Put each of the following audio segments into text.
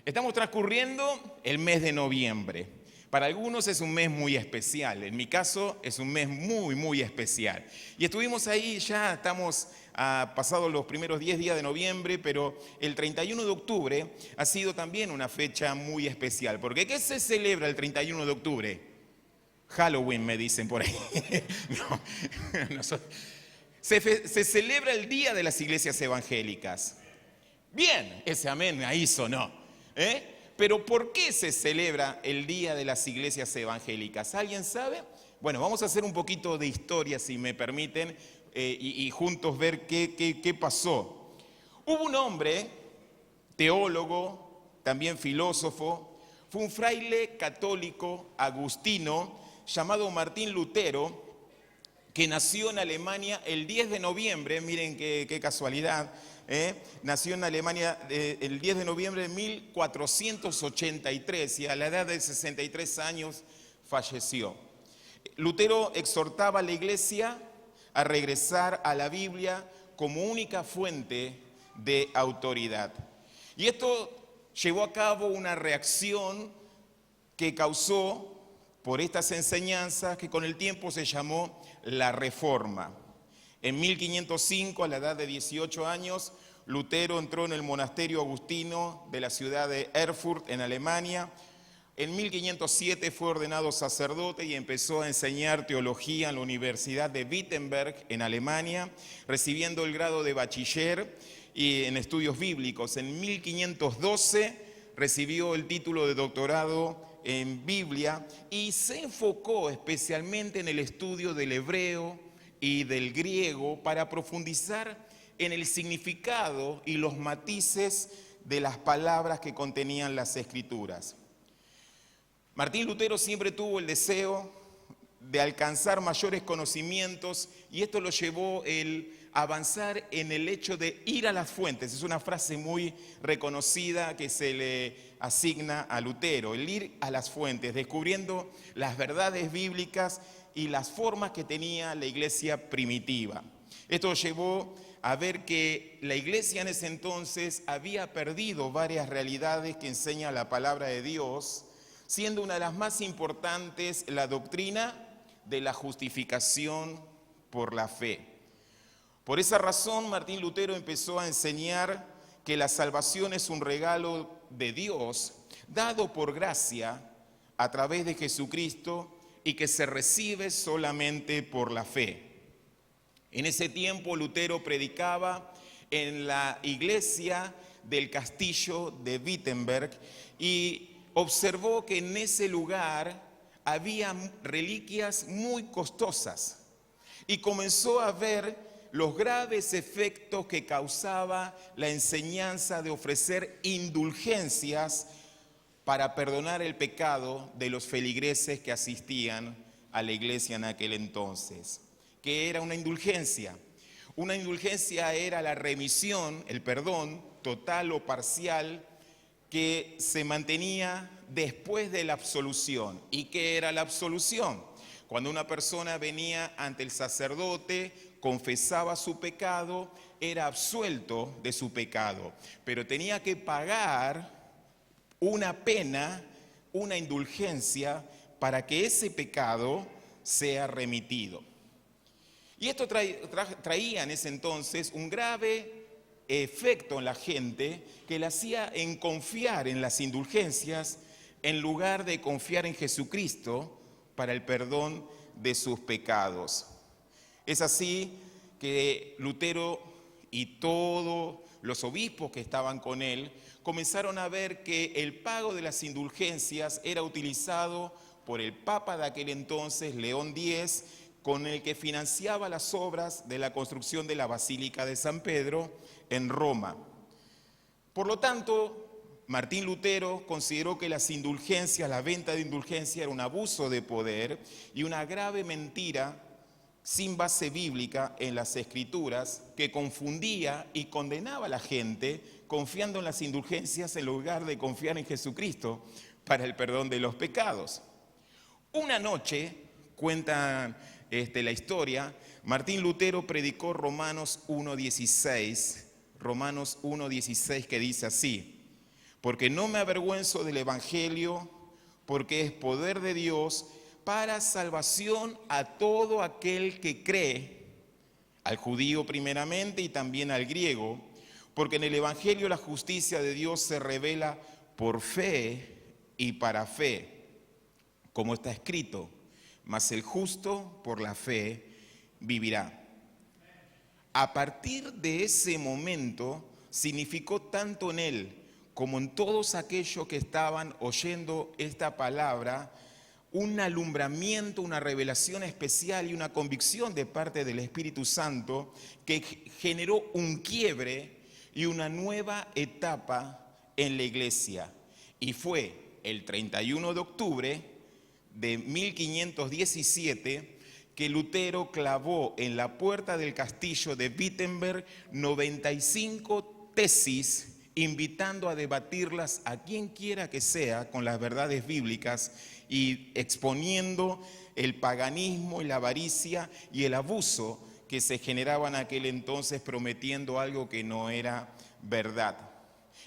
Estamos transcurriendo el mes de noviembre. Para algunos es un mes muy especial, en mi caso es un mes muy especial. Y estuvimos ahí, ya estamos pasados los primeros 10 días de noviembre, pero el 31 de octubre ha sido también una fecha muy especial. Porque ¿qué se celebra el 31 de octubre? Halloween, me dicen por ahí. No, se celebra el Día de las Iglesias Evangélicas. Bien, ese amén ahí sonó. Pero ¿por qué se celebra el Día de las Iglesias Evangélicas? ¿Alguien sabe? Bueno, vamos a hacer un poquito de historia, si me permiten, y juntos ver qué pasó. Hubo un hombre, teólogo, también filósofo, fue un fraile católico agustino llamado Martín Lutero, que nació en Alemania el 10 de noviembre, miren qué casualidad, nació en Alemania el 10 de noviembre de 1483 y a la edad de 63 años falleció. Lutero exhortaba a la iglesia a regresar a la Biblia como única fuente de autoridad. Y esto llevó a cabo una reacción que causó por estas enseñanzas que con el tiempo se llamó la Reforma. En 1505, a la edad de 18 años, Lutero entró en el monasterio agustino de la ciudad de Erfurt, en Alemania. En 1507 fue ordenado sacerdote y empezó a enseñar teología en la Universidad de Wittenberg, en Alemania, recibiendo el grado de bachiller y en estudios bíblicos. En 1512 recibió el título de doctorado en Biblia y se enfocó especialmente en el estudio del hebreo y del griego para profundizar en el significado y los matices de las palabras que contenían las Escrituras. Martín Lutero siempre tuvo el deseo de alcanzar mayores conocimientos y esto lo llevó a avanzar en el hecho de ir a las fuentes. Es una frase muy reconocida que se le asigna a Lutero, el ir a las fuentes, descubriendo las verdades bíblicas y las formas que tenía la iglesia primitiva. Esto llevó a ver que la iglesia en ese entonces había perdido varias realidades que enseña la palabra de Dios, siendo una de las más importantes la doctrina de la justificación por la fe. Por esa razón, Martín Lutero empezó a enseñar que la salvación es un regalo de Dios dado por gracia a través de Jesucristo y que se recibe solamente por la fe. En ese tiempo Lutero predicaba en la iglesia del castillo de Wittenberg y observó que en ese lugar había reliquias muy costosas y comenzó a ver los graves efectos que causaba la enseñanza de ofrecer indulgencias para perdonar el pecado de los feligreses que asistían a la iglesia en aquel entonces. ¿Qué era una indulgencia? Una indulgencia era la remisión, el perdón total o parcial que se mantenía después de la absolución. ¿Y qué era la absolución? Cuando una persona venía ante el sacerdote, confesaba su pecado, era absuelto de su pecado, pero tenía que pagar una pena, una indulgencia, para que ese pecado sea remitido. Y esto traía en ese entonces un grave efecto en la gente que le hacía en confiar en las indulgencias en lugar de confiar en Jesucristo para el perdón de sus pecados. Es así que Lutero y todos los obispos que estaban con él comenzaron a ver que el pago de las indulgencias era utilizado por el Papa de aquel entonces, León X, con el que financiaba las obras de la construcción de la Basílica de San Pedro en Roma. Por lo tanto, Martín Lutero consideró que las indulgencias, la venta de indulgencia era un abuso de poder y una grave mentira sin base bíblica en las Escrituras que confundía y condenaba a la gente confiando en las indulgencias en lugar de confiar en Jesucristo para el perdón de los pecados. Una noche, cuentan la historia, Martín Lutero predicó Romanos 1:16, que dice así: porque no me avergüenzo del Evangelio, porque es poder de Dios para salvación a todo aquel que cree, al judío primeramente y también al griego, porque en el Evangelio la justicia de Dios se revela por fe y para fe, como está escrito, mas el justo por la fe vivirá. A partir de ese momento significó tanto en él como en todos aquellos que estaban oyendo esta palabra, un alumbramiento, una revelación especial y una convicción de parte del Espíritu Santo que generó un quiebre y una nueva etapa en la iglesia. Y fue el 31 de octubre de 1517 que Lutero clavó en la puerta del castillo de Wittenberg 95 tesis, invitando a debatirlas a quien quiera que sea con las verdades bíblicas y exponiendo el paganismo y la avaricia y el abuso que se generaban en aquel entonces, prometiendo algo que no era verdad.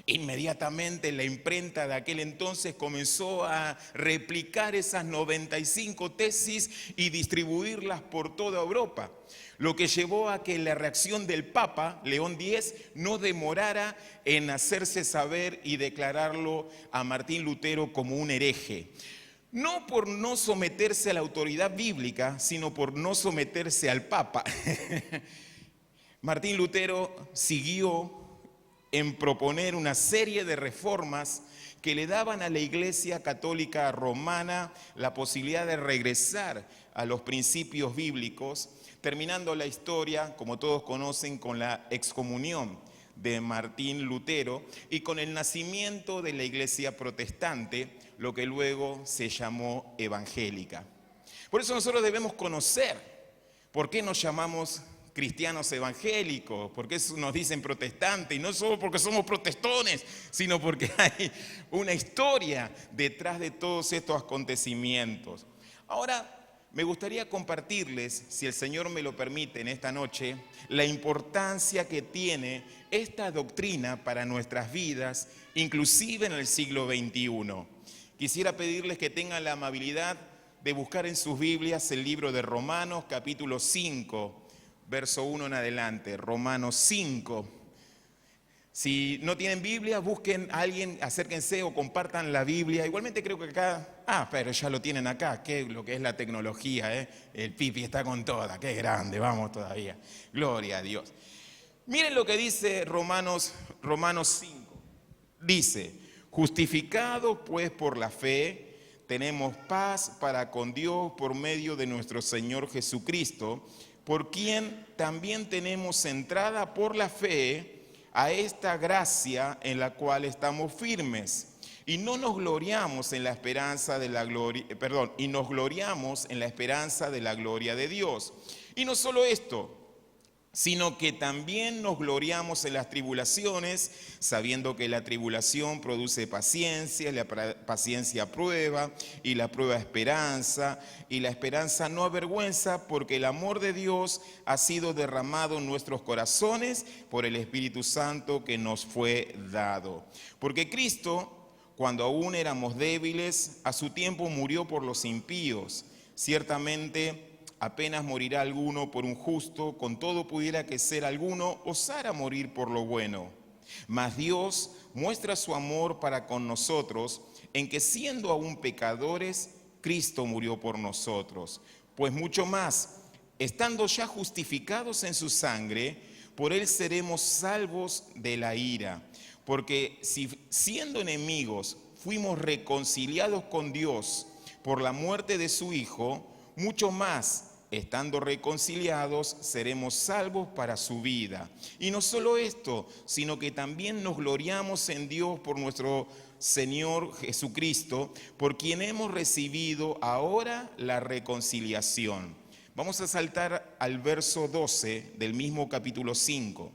Inmediatamente la imprenta de aquel entonces comenzó a replicar esas 95 tesis y distribuirlas por toda Europa, lo que llevó a que la reacción del Papa León X no demorara en hacerse saber y declararlo a Martín Lutero como un hereje. No por no someterse a la autoridad bíblica, sino por no someterse al Papa. Martín Lutero siguió en proponer una serie de reformas que le daban a la Iglesia Católica Romana la posibilidad de regresar a los principios bíblicos, terminando la historia, como todos conocen, con la excomunión de Martín Lutero y con el nacimiento de la Iglesia protestante, lo que luego se llamó evangélica. Por eso nosotros debemos conocer por qué nos llamamos cristianos evangélicos, porque nos dicen protestantes, y no solo porque somos protestones, sino porque hay una historia detrás de todos estos acontecimientos. Ahora, me gustaría compartirles, si el Señor me lo permite en esta noche, la importancia que tiene esta doctrina para nuestras vidas, inclusive en el siglo XXI. Quisiera pedirles que tengan la amabilidad de buscar en sus Biblias el libro de Romanos, capítulo 5, verso 1 en adelante, Romanos 5. Si no tienen Biblia, busquen a alguien, acérquense o compartan la Biblia. Igualmente creo que acá, pero ya lo tienen acá, que lo que es la tecnología, el Pipi está con toda, qué grande, vamos todavía. Gloria a Dios. Miren lo que dice Romanos 5. Dice, justificados pues por la fe, tenemos paz para con Dios por medio de nuestro Señor Jesucristo, por quien también tenemos entrada por la fe a esta gracia en la cual estamos firmes. Y no nos gloriamos en la esperanza de la gloria, y nos gloriamos en la esperanza de la gloria de Dios. Y no solo esto, sino que también nos gloriamos en las tribulaciones, sabiendo que la tribulación produce paciencia, la paciencia prueba, y la prueba esperanza, y la esperanza no avergüenza, porque el amor de Dios ha sido derramado en nuestros corazones por el Espíritu Santo que nos fue dado. Porque Cristo, cuando aún éramos débiles, a su tiempo murió por los impíos. Ciertamente, apenas morirá alguno por un justo, con todo pudiera que ser alguno osara morir por lo bueno. Mas Dios muestra su amor para con nosotros, en que siendo aún pecadores, Cristo murió por nosotros. Pues mucho más, estando ya justificados en su sangre, por él seremos salvos de la ira. Porque si siendo enemigos fuimos reconciliados con Dios por la muerte de su Hijo, mucho más, estando reconciliados, seremos salvos para su vida. Y no solo esto, sino que también nos gloriamos en Dios por nuestro Señor Jesucristo, por quien hemos recibido ahora la reconciliación. Vamos a saltar al verso 12 del mismo capítulo 5.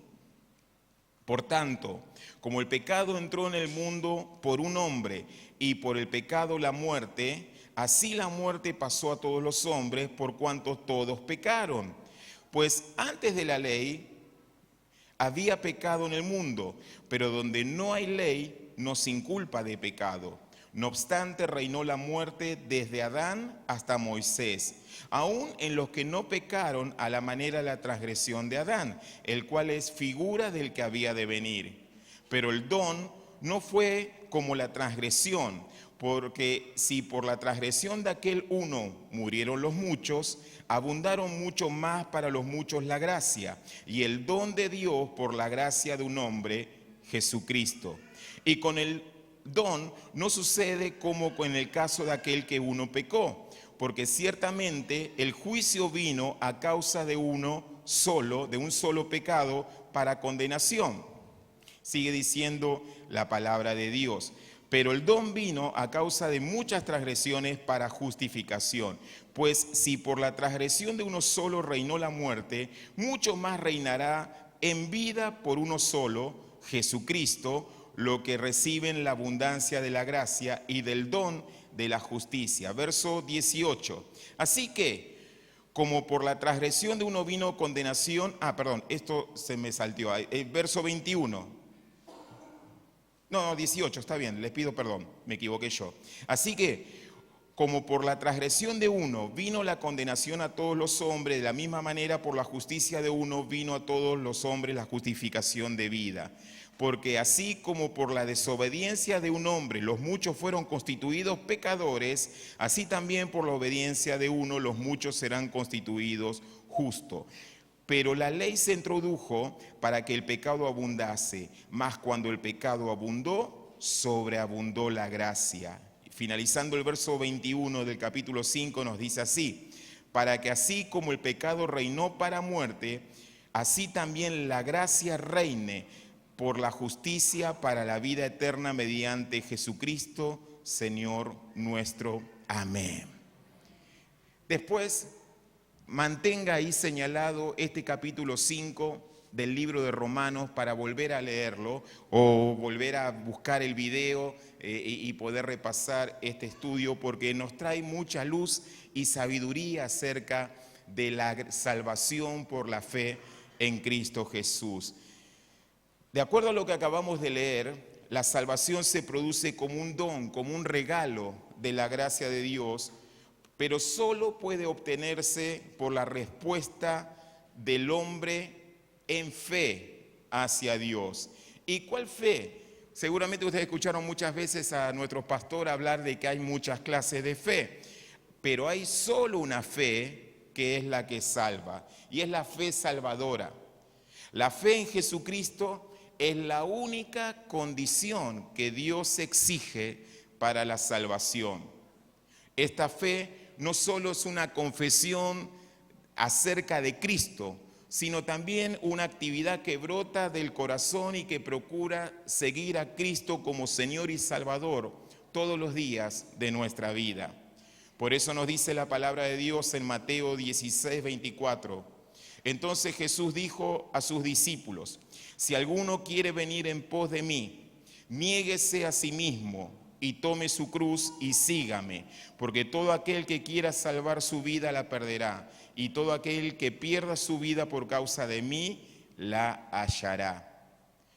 Por tanto, como el pecado entró en el mundo por un hombre y por el pecado la muerte, así la muerte pasó a todos los hombres por cuanto todos pecaron. Pues antes de la ley había pecado en el mundo, pero donde no hay ley, no sin culpa de pecado. No obstante, reinó la muerte desde Adán hasta Moisés, aun en los que no pecaron a la manera de la transgresión de Adán, el cual es figura del que había de venir. Pero el don no fue como la transgresión, porque si por la transgresión de aquel uno murieron los muchos, abundaron mucho más para los muchos la gracia, y el don de Dios por la gracia de un hombre, Jesucristo. Y con el don no sucede como en el caso de aquel que uno pecó, porque ciertamente el juicio vino a causa de uno solo, de un solo pecado, para condenación. Sigue diciendo la palabra de Dios. Pero el don vino a causa de muchas transgresiones para justificación. Pues si por la transgresión de uno solo reinó la muerte, mucho más reinará en vida por uno solo, Jesucristo, lo que reciben la abundancia de la gracia y del don de la justicia. Verso 18. Así que, como por la transgresión de uno vino condenación, esto se me salteó, verso 21. No, 18, está bien, les pido perdón, me equivoqué yo. Así que, como por la transgresión de uno vino la condenación a todos los hombres, de la misma manera por la justicia de uno vino a todos los hombres la justificación de vida. Porque así como por la desobediencia de un hombre los muchos fueron constituidos pecadores, así también por la obediencia de uno los muchos serán constituidos justos. Pero la ley se introdujo para que el pecado abundase, mas cuando el pecado abundó, sobreabundó la gracia. Finalizando el verso 21 del capítulo 5 nos dice así: para que así como el pecado reinó para muerte, así también la gracia reine por la justicia para la vida eterna mediante Jesucristo, Señor nuestro. Amén. Después, mantenga ahí señalado este capítulo 5 del libro de Romanos para volver a leerlo o volver a buscar el video y poder repasar este estudio, porque nos trae mucha luz y sabiduría acerca de la salvación por la fe en Cristo Jesús. De acuerdo a lo que acabamos de leer, la salvación se produce como un don, como un regalo de la gracia de Dios, pero solo puede obtenerse por la respuesta del hombre en fe hacia Dios. ¿Y cuál fe? Seguramente ustedes escucharon muchas veces a nuestro pastor hablar de que hay muchas clases de fe, pero hay solo una fe que es la que salva, y es la fe salvadora. La fe en Jesucristo es la única condición que Dios exige para la salvación. Esta fe no solo es una confesión acerca de Cristo, sino también una actividad que brota del corazón y que procura seguir a Cristo como Señor y Salvador todos los días de nuestra vida. Por eso nos dice la palabra de Dios en Mateo 16, 24. Entonces Jesús dijo a sus discípulos: si alguno quiere venir en pos de mí, niéguese a sí mismo y tome su cruz y sígame, porque todo aquel que quiera salvar su vida la perderá, y todo aquel que pierda su vida por causa de mí la hallará.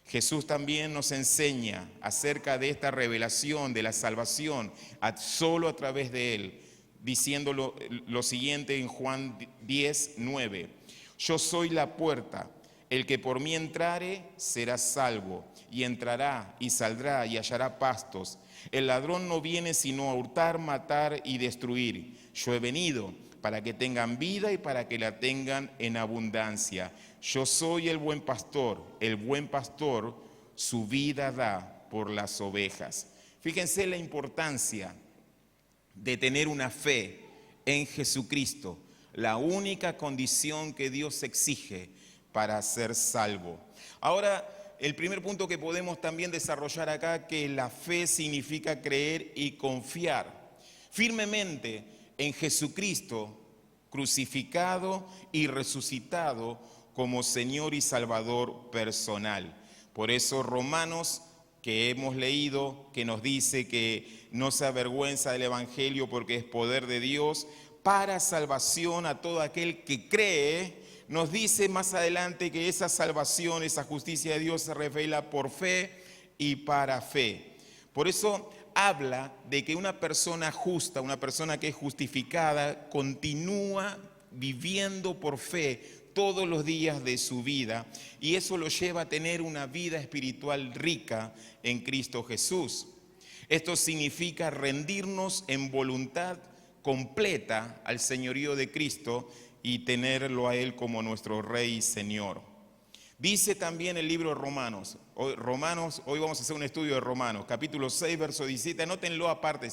Jesús también nos enseña acerca de esta revelación de la salvación solo a través de Él, diciendo lo siguiente en Juan 10, 9. Yo soy la puerta. El que por mí entrare será salvo, y entrará y saldrá y hallará pastos. El ladrón no viene sino a hurtar, matar y destruir. Yo he venido para que tengan vida y para que la tengan en abundancia. Yo soy el buen pastor su vida da por las ovejas. Fíjense la importancia de tener una fe en Jesucristo, la única condición que Dios exige para ser salvo. Ahora, el primer punto que podemos también desarrollar acá, que la fe significa creer y confiar firmemente en Jesucristo, crucificado y resucitado como Señor y Salvador personal. Por eso Romanos, que hemos leído, que nos dice que no se avergüenza del Evangelio porque es poder de Dios para salvación a todo aquel que cree, nos dice más adelante que esa salvación, esa justicia de Dios se revela por fe y para fe. Por eso habla de que una persona justa, una persona que es justificada, continúa viviendo por fe todos los días de su vida, y eso lo lleva a tener una vida espiritual rica en Cristo Jesús. Esto significa rendirnos en voluntad completa al señorío de Cristo y tenerlo a Él como nuestro Rey y Señor. Dice también el libro de Romanos, hoy vamos a hacer un estudio de Romanos, capítulo 6, verso 17, anótenlo aparte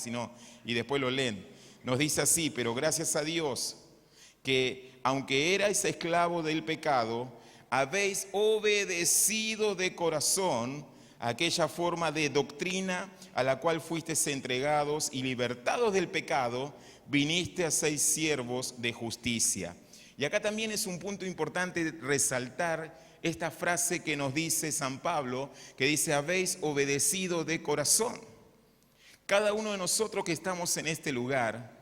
y después lo leen. Nos dice así: pero gracias a Dios que aunque erais esclavo del pecado, habéis obedecido de corazón a aquella forma de doctrina a la cual fuisteis entregados, y libertados del pecado, viniste a ser siervos de justicia. Y acá también es un punto importante resaltar esta frase que nos dice San Pablo, que dice: habéis obedecido de corazón. Cada uno de nosotros que estamos en este lugar,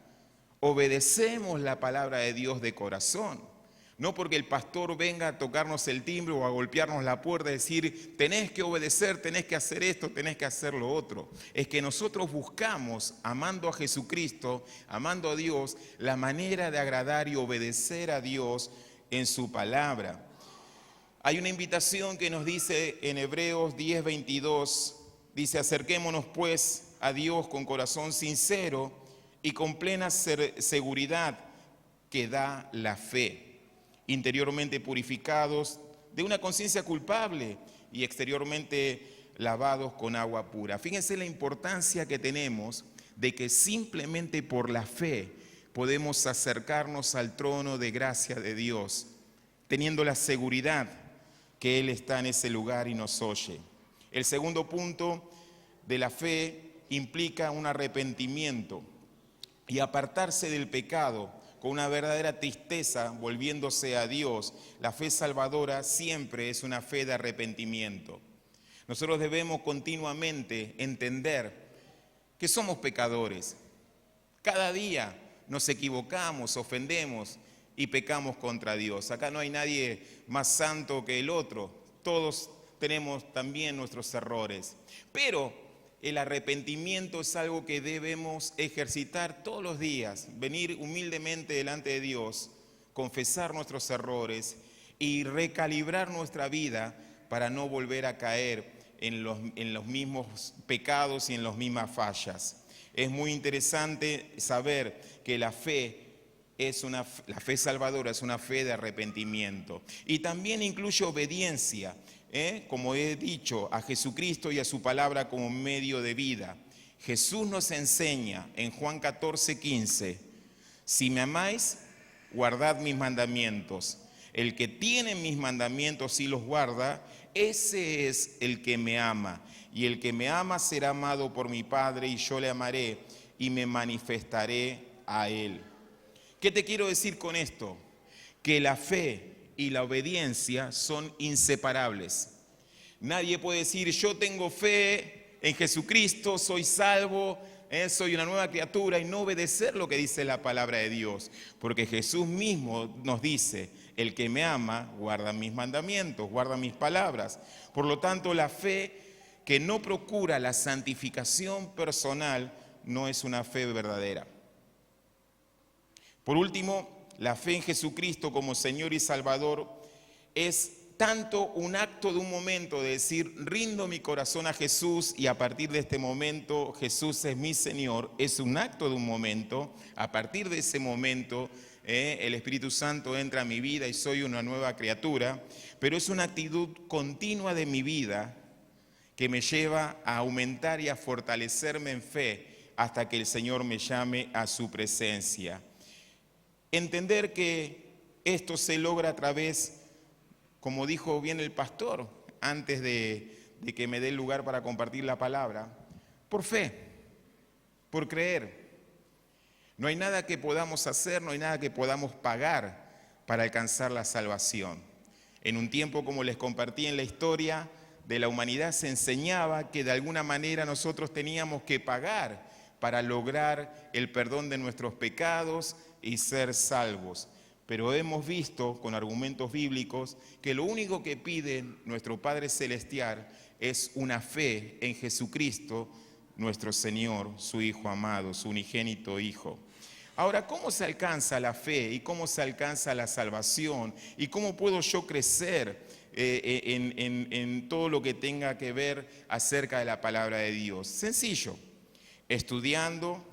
obedecemos la palabra de Dios de corazón. No porque el pastor venga a tocarnos el timbre o a golpearnos la puerta y decir: tenés que obedecer, tenés que hacer esto, tenés que hacer lo otro. Es que nosotros buscamos, amando a Jesucristo, amando a Dios, la manera de agradar y obedecer a Dios en su palabra. Hay una invitación que nos dice en Hebreos 10:22, dice: acerquémonos pues a Dios con corazón sincero y con plena seguridad que da la fe, interiormente purificados de una conciencia culpable y exteriormente lavados con agua pura. Fíjense la importancia que tenemos de que simplemente por la fe podemos acercarnos al trono de gracia de Dios, teniendo la seguridad que Él está en ese lugar y nos oye. El segundo punto de la fe implica un arrepentimiento y apartarse del pecado con una verdadera tristeza, volviéndose a Dios. La fe salvadora siempre es una fe de arrepentimiento. Nosotros debemos continuamente entender que somos pecadores. Cada día nos equivocamos, ofendemos y pecamos contra Dios. Acá no hay nadie más santo que el otro. Todos tenemos también nuestros errores. Pero el arrepentimiento es algo que debemos ejercitar todos los días, venir humildemente delante de Dios, confesar nuestros errores y recalibrar nuestra vida para no volver a caer en los mismos pecados y en las mismas fallas. Es muy interesante saber que la fe salvadora es una fe de arrepentimiento, y también incluye obediencia, como he dicho, a Jesucristo y a su palabra como medio de vida. Jesús nos enseña en Juan 14:15: si me amáis, guardad mis mandamientos. El que tiene mis mandamientos y los guarda, ese es el que me ama. Y el que me ama será amado por mi Padre, y yo le amaré y me manifestaré a él. ¿Qué te quiero decir con esto? Que la fe y la obediencia son inseparables. Nadie puede decir: yo tengo fe en Jesucristo, soy salvo, soy una nueva criatura, y no obedecer lo que dice la palabra de Dios. Porque Jesús mismo nos dice: el que me ama guarda mis mandamientos, guarda mis palabras. Por lo tanto, la fe que no procura la santificación personal no es una fe verdadera. Por último, la fe en Jesucristo como Señor y Salvador es tanto un acto de un momento de decir: rindo mi corazón a Jesús y a partir de este momento Jesús es mi Señor. Es un acto de un momento. A partir de ese momento el Espíritu Santo entra a mi vida y soy una nueva criatura. Pero es una actitud continua de mi vida que me lleva a aumentar y a fortalecerme en fe hasta que el Señor me llame a su presencia. Entender que esto se logra a través, como dijo bien el pastor antes de que me dé el lugar para compartir la palabra, por fe, por creer. No hay nada que podamos hacer, no hay nada que podamos pagar para alcanzar la salvación. En un tiempo, como les compartí en la historia de la humanidad, se enseñaba que de alguna manera nosotros teníamos que pagar para lograr el perdón de nuestros pecados y ser salvos. Pero hemos visto con argumentos bíblicos que lo único que pide nuestro Padre Celestial es una fe en Jesucristo, nuestro Señor, su Hijo amado, su unigénito Hijo. Ahora, ¿cómo se alcanza la fe y cómo se alcanza la salvación? ¿Y cómo puedo yo crecer en todo lo que tenga que ver acerca de la palabra de Dios? Sencillo, estudiando,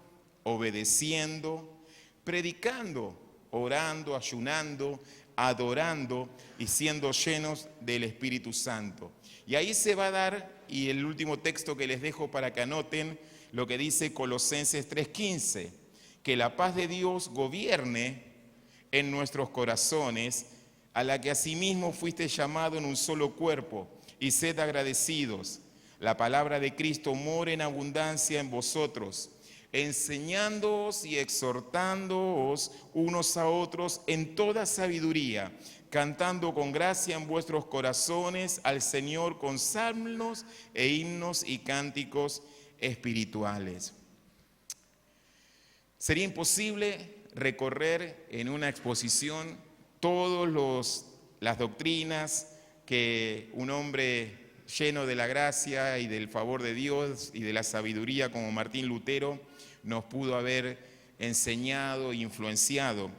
obedeciendo, predicando, orando, ayunando, adorando y siendo llenos del Espíritu Santo. Y ahí se va a dar, y el último texto que les dejo para que anoten, lo que dice Colosenses 3:15, que la paz de Dios gobierne en nuestros corazones, a la que asimismo fuiste llamado en un solo cuerpo, y sed agradecidos. La palabra de Cristo more en abundancia en vosotros, enseñándoos y exhortándoos unos a otros en toda sabiduría, cantando con gracia en vuestros corazones al Señor con salmos e himnos y cánticos espirituales. Sería imposible recorrer en una exposición todas las doctrinas que un hombre lleno de la gracia y del favor de Dios y de la sabiduría como Martín Lutero nos pudo haber enseñado e influenciado,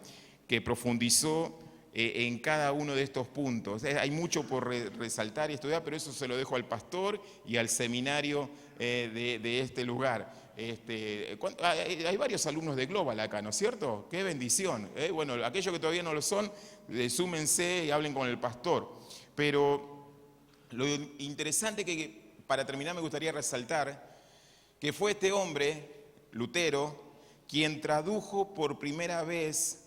que profundizó en cada uno de estos puntos. Hay mucho por resaltar y estudiar, pero eso se lo dejo al pastor y al seminario de este lugar. Hay varios alumnos de Global acá, ¿no es cierto? ¡Qué bendición! Bueno, aquellos que todavía no lo son, súmense y hablen con el pastor. Pero lo interesante que, para terminar, me gustaría resaltar que fue este hombre, Lutero, quien tradujo por primera vez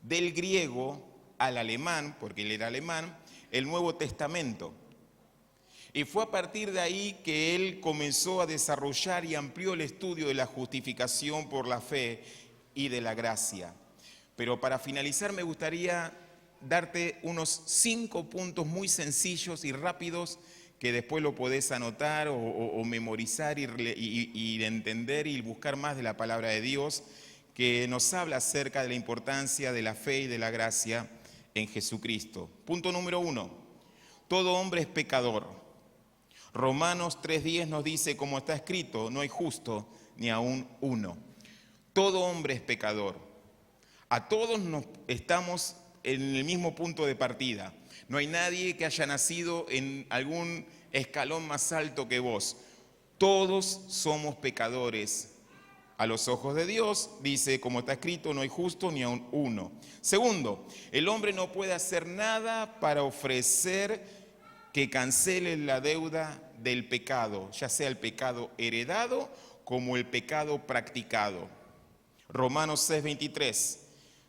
del griego al alemán, porque él era alemán, el Nuevo Testamento. Y fue a partir de ahí que él comenzó a desarrollar y amplió el estudio de la justificación por la fe y de la gracia. Pero para finalizar me gustaría darte unos 5 puntos muy sencillos y rápidos que después lo podés anotar o memorizar y entender y buscar más de la palabra de Dios, que nos habla acerca de la importancia de la fe y de la gracia en Jesucristo. Punto número 1, todo hombre es pecador. Romanos 3:10 nos dice, como está escrito, no hay justo ni aún uno. Todo hombre es pecador. A todos estamos en el mismo punto de partida. No hay nadie que haya nacido en algún escalón más alto que vos. Todos somos pecadores a los ojos de Dios. Dice, como está escrito, no hay justo ni aún uno. Segundo, el hombre no puede hacer nada para ofrecer que cancele la deuda del pecado, ya sea el pecado heredado como el pecado practicado. Romanos 6:23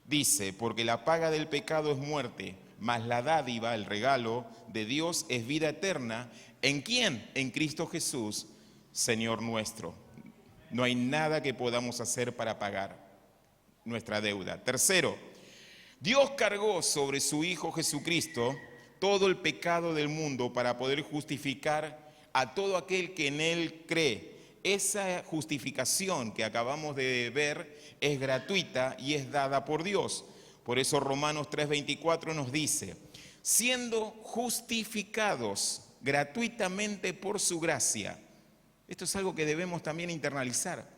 dice, porque la paga del pecado es muerte, mas la dádiva, el regalo de Dios es vida eterna. ¿En quién? En Cristo Jesús, Señor nuestro. No hay nada que podamos hacer para pagar nuestra deuda. Tercero, Dios cargó sobre su Hijo Jesucristo todo el pecado del mundo para poder justificar a todo aquel que en Él cree. Esa justificación que acabamos de ver es gratuita y es dada por Dios. Por eso Romanos 3:24 nos dice, siendo justificados gratuitamente por su gracia. Esto es algo que debemos también internalizar.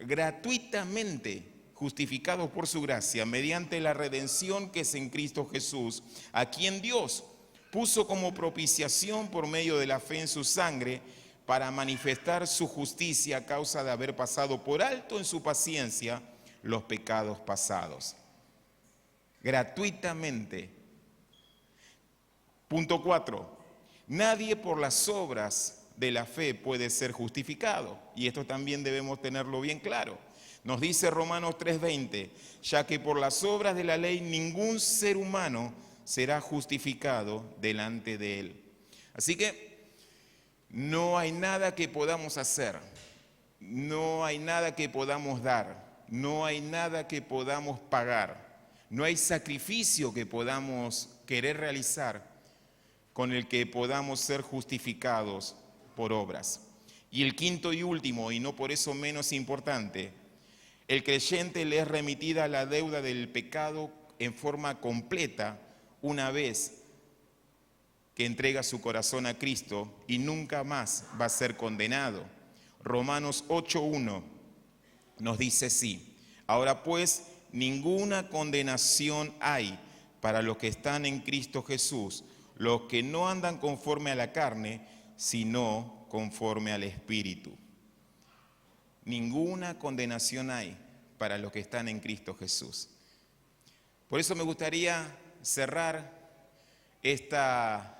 Gratuitamente justificados por su gracia, mediante la redención que es en Cristo Jesús, a quien Dios puso como propiciación por medio de la fe en su sangre, para manifestar su justicia a causa de haber pasado por alto en su paciencia los pecados pasados. Gratuitamente. Punto 4. Nadie por las obras de la fe puede ser justificado. Y esto también debemos tenerlo bien claro. Nos dice Romanos 3:20, ya que por las obras de la ley ningún ser humano será justificado delante de él. Así que no hay nada que podamos hacer, no hay nada que podamos dar, no hay nada que podamos pagar, no hay sacrificio que podamos querer realizar con el que podamos ser justificados por obras. Y el quinto y último, y no por eso menos importante, el creyente le es remitida la deuda del pecado en forma completa una vez que entrega su corazón a Cristo y nunca más va a ser condenado. Romanos 8:1 nos dice así: ahora pues, ninguna condenación hay para los que están en Cristo Jesús, los que no andan conforme a la carne, sino conforme al Espíritu. Ninguna condenación hay para los que están en Cristo Jesús. Por eso me gustaría cerrar esta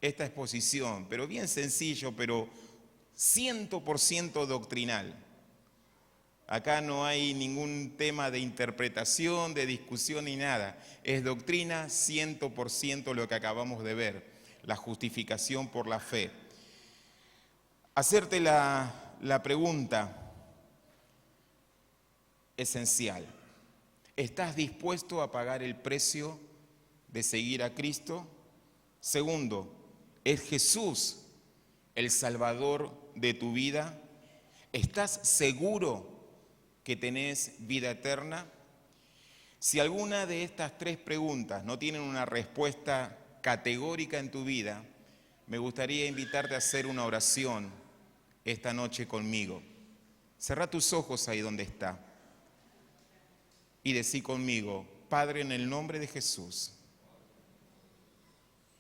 exposición, pero bien sencillo, pero 100% doctrinal. Acá no hay ningún tema de interpretación, de discusión ni nada. Es doctrina 100% lo que acabamos de ver, la justificación por la fe. Hacerte la pregunta esencial: ¿estás dispuesto a pagar el precio de seguir a Cristo? Segundo, ¿es Jesús el Salvador de tu vida? ¿Estás seguro que tenés vida eterna? Si alguna de estas tres preguntas no tienen una respuesta categórica en tu vida, me gustaría invitarte a hacer una oración esta noche conmigo. Cerrá tus ojos ahí donde está y decí conmigo: Padre, en el nombre de Jesús,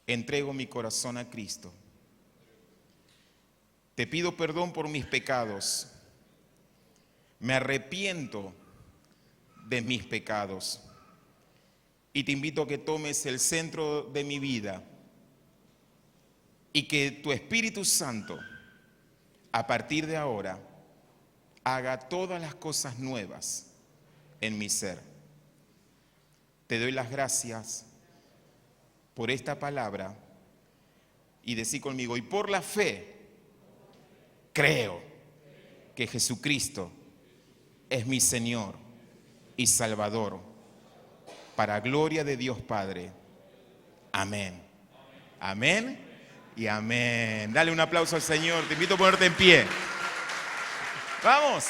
entrego mi corazón a Cristo. Te pido perdón por mis pecados. Me arrepiento de mis pecados y te invito a que tomes el centro de mi vida y que tu Espíritu Santo, a partir de ahora, haga todas las cosas nuevas en mi ser. Te doy las gracias por esta palabra y decí conmigo: y por la fe creo que Jesucristo es mi Señor y Salvador, para gloria de Dios Padre. Amén. Amén y amén. Dale un aplauso al Señor. Te invito a ponerte en pie. ¡Vamos!